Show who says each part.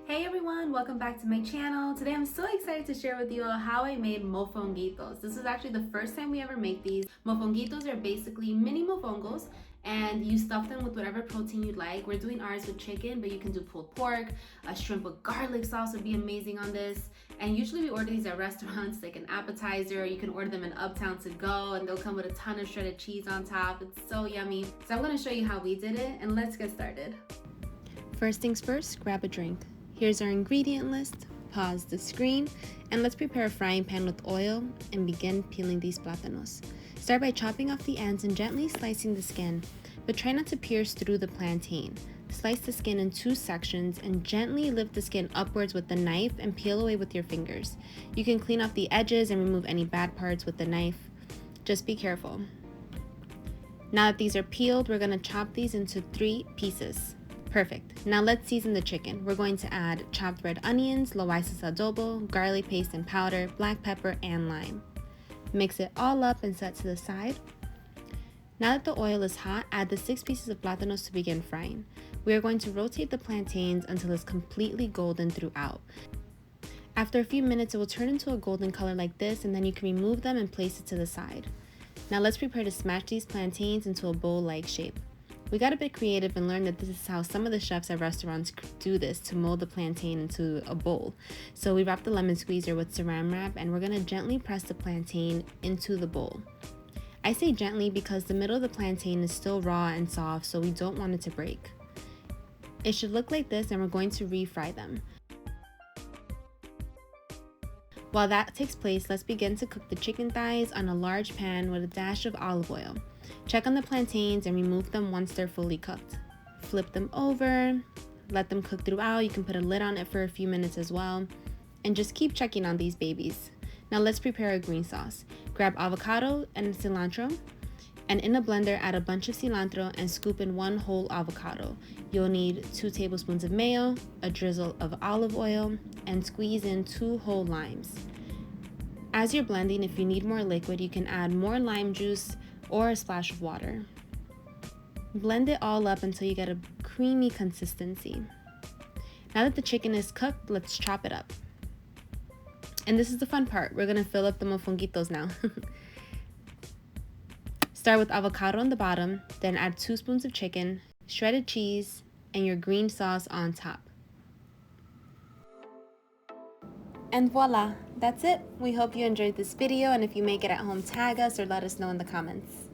Speaker 1: Hey everyone, welcome back to my channel. Today I'm so excited to share with you all how I made mofonguitos. This is actually the first time we ever make these. Mofonguitos are basically mini mofongos and you stuff them with whatever protein you'd like. We're doing ours with chicken, but you can do pulled pork. A shrimp with garlic sauce would be amazing on this. And usually we order these at restaurants like an appetizer. You can order them in Uptown to go and they'll come with a ton of shredded cheese on top. It's so yummy. So I'm gonna show you how we did it and let's get started. First things first, grab a drink. Here's our ingredient list. Pause the screen and let's prepare a frying pan with oil and begin peeling these plátanos. Start by chopping off the ends and gently slicing the skin, but try not to pierce through the plantain. Slice the skin in 2 sections and gently lift the skin upwards with the knife and peel away with your fingers. You can clean off the edges and remove any bad parts with the knife. Just be careful. Now that these are peeled, we're going to chop these into 3 pieces. Perfect. Now let's season the chicken. We're going to add chopped red onions, loaiza adobo, garlic paste and powder, black pepper, and lime. Mix it all up and set to the side. Now that the oil is hot, add the 6 pieces of plátanos to begin frying. We are going to rotate the plantains until it's completely golden throughout. After a few minutes, it will turn into a golden color like this, and then you can remove them and place it to the side. Now let's prepare to smash these plantains into a bowl-like shape. We got a bit creative and learned that this is how some of the chefs at restaurants do this to mold the plantain into a bowl. So we wrapped the lemon squeezer with saran wrap and we're going to gently press the plantain into the bowl. I say gently because the middle of the plantain is still raw and soft, so we don't want it to break. It should look like this and we're going to refry them. While that takes place, let's begin to cook the chicken thighs on a large pan with a dash of olive oil. Check on the plantains and remove them once they're fully cooked. Flip them over, let them cook throughout. You can put a lid on it for a few minutes as well. And just keep checking on these babies. Now let's prepare a green sauce. Grab avocado and cilantro, and in a blender add a bunch of cilantro and scoop in 1 whole avocado. You'll need 2 tablespoons of mayo, a drizzle of olive oil, and squeeze in 2 whole limes. As you're blending, if you need more liquid, you can add more lime juice or a splash of water. Blend it all up until you get a creamy consistency. Now that the chicken is cooked, let's chop it up. And this is the fun part. We're gonna fill up the mofonguitos now. Start with avocado on the bottom, then add 2 spoons of chicken, shredded cheese, and your green sauce on top. And voila, that's it. We hope you enjoyed this video, and if you make it at home, tag us or let us know in the comments.